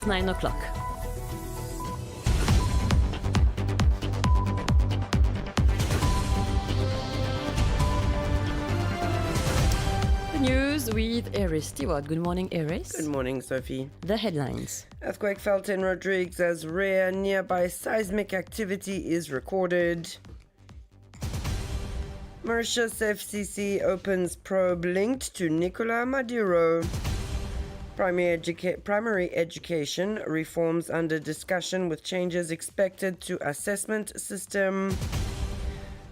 9 o'clock. The news with Eris Stewart. Good morning, Eris. Good morning, Sophie. The headlines. Earthquake felt in Rodrigues as rare nearby seismic activity is recorded. Mauritius FCC opens probe linked to Nicolas Maduro. Primary education reforms under discussion with changes expected to assessment system.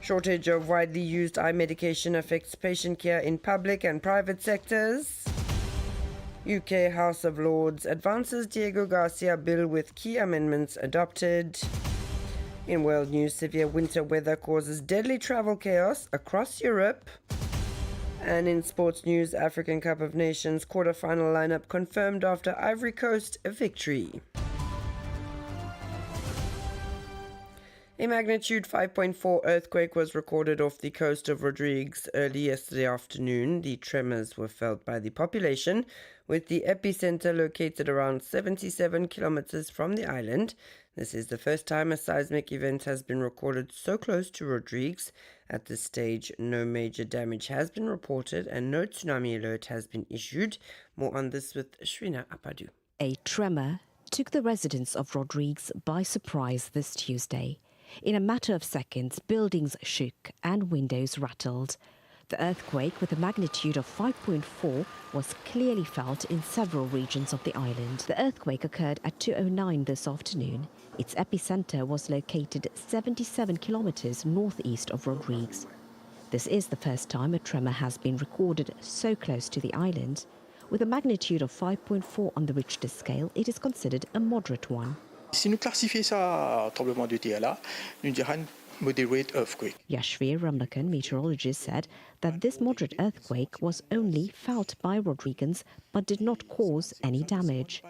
Shortage of widely used eye medication affects patient care in public and private sectors. UK House of Lords advances Diego Garcia bill with key amendments adopted. In world news, severe winter weather causes deadly travel chaos across Europe. And in sports news, African Cup of Nations quarter-final lineup confirmed after Ivory Coast victory. A magnitude 5.4 earthquake was recorded off the coast of Rodrigues early yesterday afternoon. The tremors were felt by the population, with the epicenter located around 77 kilometers from the island. This is the first time a seismic event has been recorded so close to Rodrigues. At this stage, no major damage has been reported and no tsunami alert has been issued. More on this with Shrina Apadu. A tremor took the residents of Rodrigues by surprise this Tuesday. In a matter of seconds, buildings shook and windows rattled. The earthquake, with a magnitude of 5.4, was clearly felt in several regions of the island. The earthquake occurred at 2:09 this afternoon. Its epicenter was located 77 kilometers northeast of Rodrigues. This is the first time a tremor has been recorded so close to the island. With a magnitude of 5.4 on the Richter scale, it is considered a moderate one. Si nous classifions ça tremblement de terre là, nous dirons moderate earthquake. Janvier, meteorologist, said that this moderate earthquake was only felt by Rodriguans but did not cause any damage.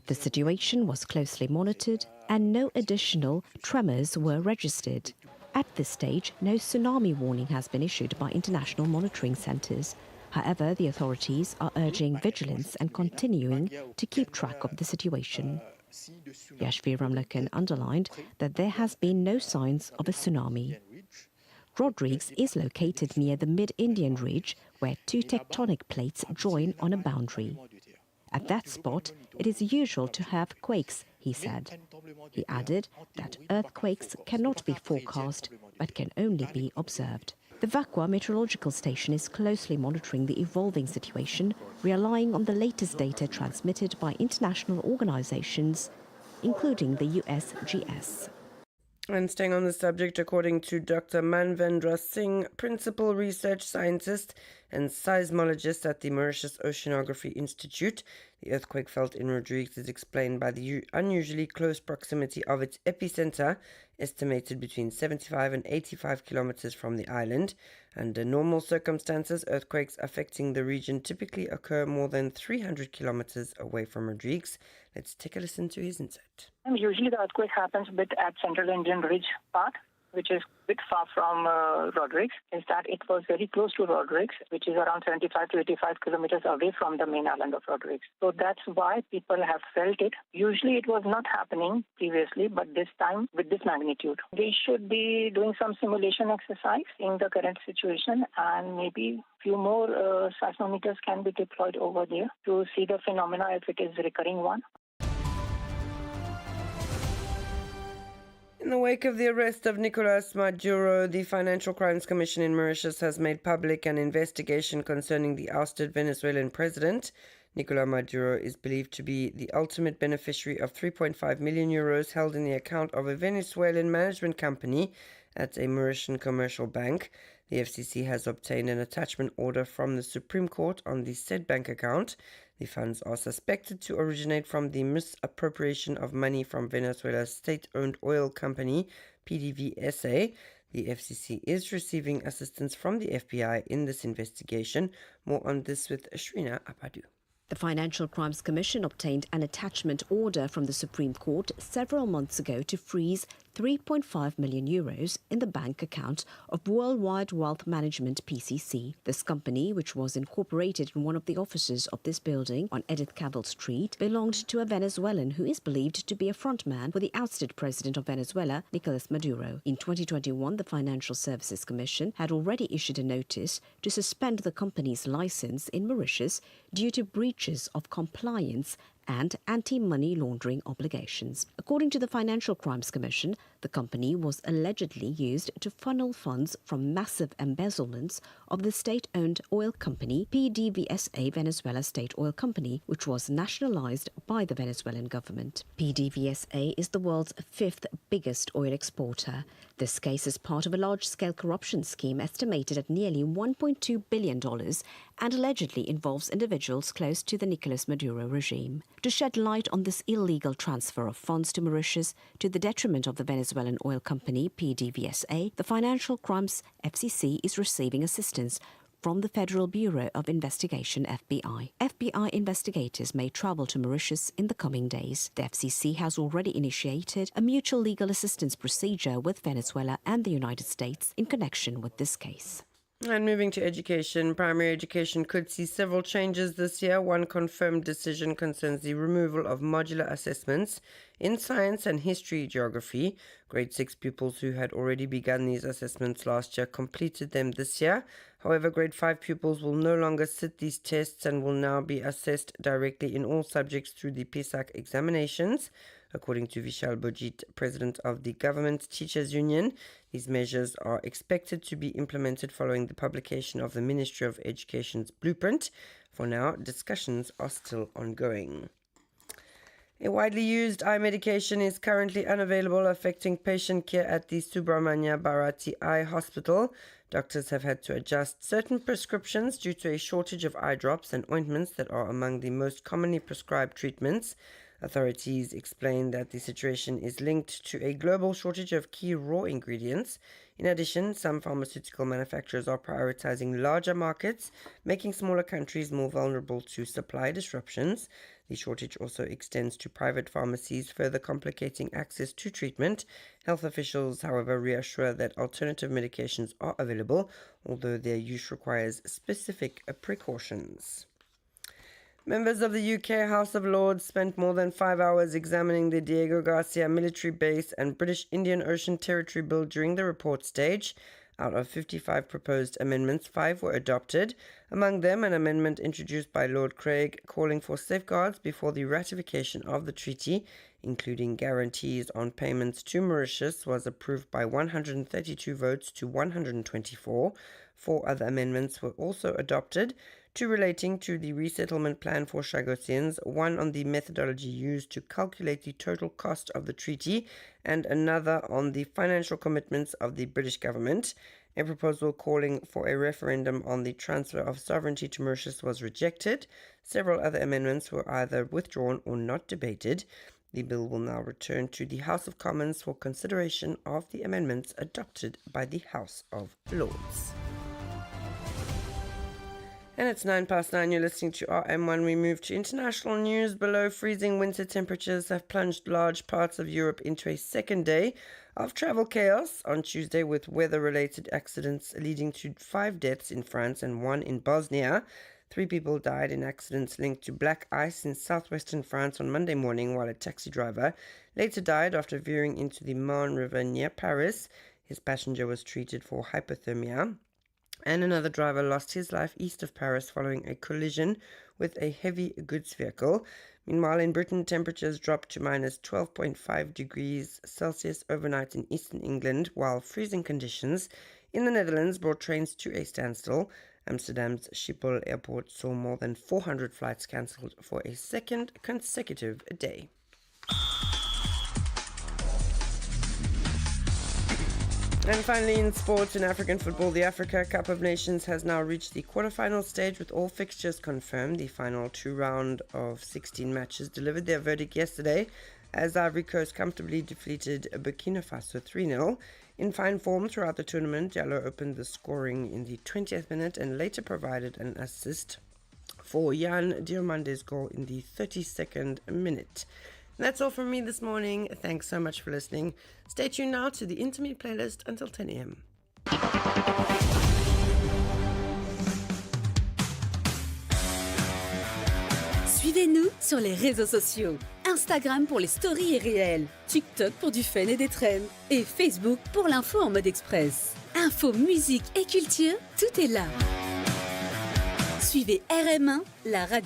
The situation was closely monitored and no additional tremors were registered. At this stage, no tsunami warning has been issued by international monitoring centres. However, the authorities are urging vigilance and continuing to keep track of the situation. Janvier underlined that there has been no signs of a tsunami. Rodrigues is located near the mid-Indian ridge where two tectonic plates join on a boundary. At that spot, it is usual to have quakes, he said. He added that earthquakes cannot be forecast but can only be observed. The Vakwa meteorological station is closely monitoring the evolving situation, relying on the latest data transmitted by international organizations, including the USGS. And staying on the subject, according to Dr. Manvendra Singh, principal research scientist and seismologist at the Mauritius Oceanography Institute, the earthquake felt in Rodrigues is explained by the unusually close proximity of its epicenter, estimated between 75 and 85 kilometers from the island. Under normal circumstances, earthquakes affecting the region typically occur more than 300 kilometers away from Rodrigues. Let's take a listen to his insight. Usually the earthquake happens a bit at Central Indian Ridge part, which is a bit far from Rodrigues. Is that it was very close to Rodrigues, which is around 75 to 85 kilometers away from the main island of Rodrigues. So that's why people have felt it. Usually it was not happening previously, but this time with this magnitude. We should be doing some simulation exercise in the current situation, and maybe few more seismometers can be deployed over there to see the phenomena if it is a recurring one. In the wake of the arrest of Nicolas Maduro, the Financial Crimes Commission in Mauritius has made public an investigation concerning the ousted Venezuelan president. Nicolas Maduro is believed to be the ultimate beneficiary of 3.5 million euros held in the account of a Venezuelan management company at a Mauritian commercial bank. The FCC has obtained an attachment order from the Supreme Court on the said bank account. The funds are suspected to originate from the misappropriation of money from Venezuela's state-owned oil company, PDVSA. The FCC is receiving assistance from the FBI in this investigation. More on this with Shrina Apadu. The Financial Crimes Commission obtained an attachment order from the Supreme Court several months ago to freeze €3.5 million in the bank account of Worldwide Wealth Management PCC. This company, which was incorporated in one of the offices of this building on Edith Cavell Street, belonged to a Venezuelan who is believed to be a frontman for the ousted president of Venezuela, Nicolas Maduro. In 2021, the Financial Services Commission had already issued a notice to suspend the company's license in Mauritius due to breaches of compliance and anti-money laundering obligations. According to the Financial Crimes Commission, the company was allegedly used to funnel funds from massive embezzlements of the state-owned oil company PDVSA Venezuela State Oil Company, which was nationalized by the Venezuelan government. PDVSA is the world's fifth biggest oil exporter. This case is part of a large-scale corruption scheme estimated at nearly $1.2 billion and allegedly involves individuals close to the Nicolas Maduro regime. To shed light on this illegal transfer of funds to Mauritius to the detriment of the Venezuelan oil company PDVSA, the Financial Crimes FCC is receiving assistance from the Federal Bureau of Investigation FBI. FBI investigators may travel to Mauritius in the coming days. The FCC has already initiated a mutual legal assistance procedure with Venezuela and the United States in connection with this case. And moving to education, primary education could see several changes this year. One confirmed decision concerns the removal of modular assessments in science and history geography. Grade 6 pupils who had already begun these assessments last year completed them this year. However, grade 5 pupils will no longer sit these tests and will now be assessed directly in all subjects through the PESAC examinations. According to Vishal Bojit, president of the Government Teachers Union, these measures are expected to be implemented following the publication of the Ministry of Education's blueprint. For now, discussions are still ongoing. A widely used eye medication is currently unavailable, affecting patient care at the Subramania Bharati Eye Hospital. Doctors have had to adjust certain prescriptions due to a shortage of eye drops and ointments that are among the most commonly prescribed treatments. Authorities explain that the situation is linked to a global shortage of key raw ingredients. In addition, some pharmaceutical manufacturers are prioritizing larger markets, making smaller countries more vulnerable to supply disruptions. The shortage also extends to private pharmacies, further complicating access to treatment. Health officials, however, reassure that alternative medications are available, although their use requires specific precautions. Members of the UK House of Lords spent more than 5 hours examining the Diego Garcia military base and British Indian Ocean Territory Bill during the report stage. Out of 55 proposed amendments, 5 were adopted. Among them, an amendment introduced by Lord Craig calling for safeguards before the ratification of the treaty, including guarantees on payments to Mauritius, was approved by 132 votes to 124. 4 other amendments were also adopted, 2 relating to the resettlement plan for Chagossians, 1 on the methodology used to calculate the total cost of the treaty, and another on the financial commitments of the British government. A proposal calling for a referendum on the transfer of sovereignty to Mauritius was rejected. Several other amendments were either withdrawn or not debated. The bill will now return to the House of Commons for consideration of the amendments adopted by the House of Lords. And it's 9:09, you're listening to RM1. We move to international news. Below freezing winter temperatures have plunged large parts of Europe into a second day of travel chaos on Tuesday, with weather-related accidents leading to 5 deaths in France and 1 in Bosnia. 3 people died in accidents linked to black ice in southwestern France on Monday morning, while a taxi driver later died after veering into the Marne River near Paris. His passenger was treated for hypothermia. And another driver lost his life east of Paris following a collision with a heavy goods vehicle. Meanwhile, in Britain, temperatures dropped to minus 12.5 degrees Celsius overnight in eastern England, while freezing conditions in the Netherlands brought trains to a standstill. Amsterdam's Schiphol airport saw more than 400 flights cancelled for a second consecutive day. And finally, in sports, in African football, the Africa Cup of Nations has now reached the quarterfinal stage with all fixtures confirmed. The final 2 round of 16 matches delivered their verdict yesterday as Ivory Coast comfortably defeated Burkina Faso 3-0. In fine form throughout the tournament, Diallo opened the scoring in the 20th minute and later provided an assist for Jan Diamande's goal in the 32nd minute. That's all from me this morning. Thanks so much for listening. Stay tuned now to the Intimate playlist until 10 a.m. Suivez-nous sur les réseaux sociaux. Instagram pour les stories et réels, TikTok pour du fun et des trends, et Facebook pour l'info en mode express. Info, musique et culture, tout est là. Suivez RM1, la radio.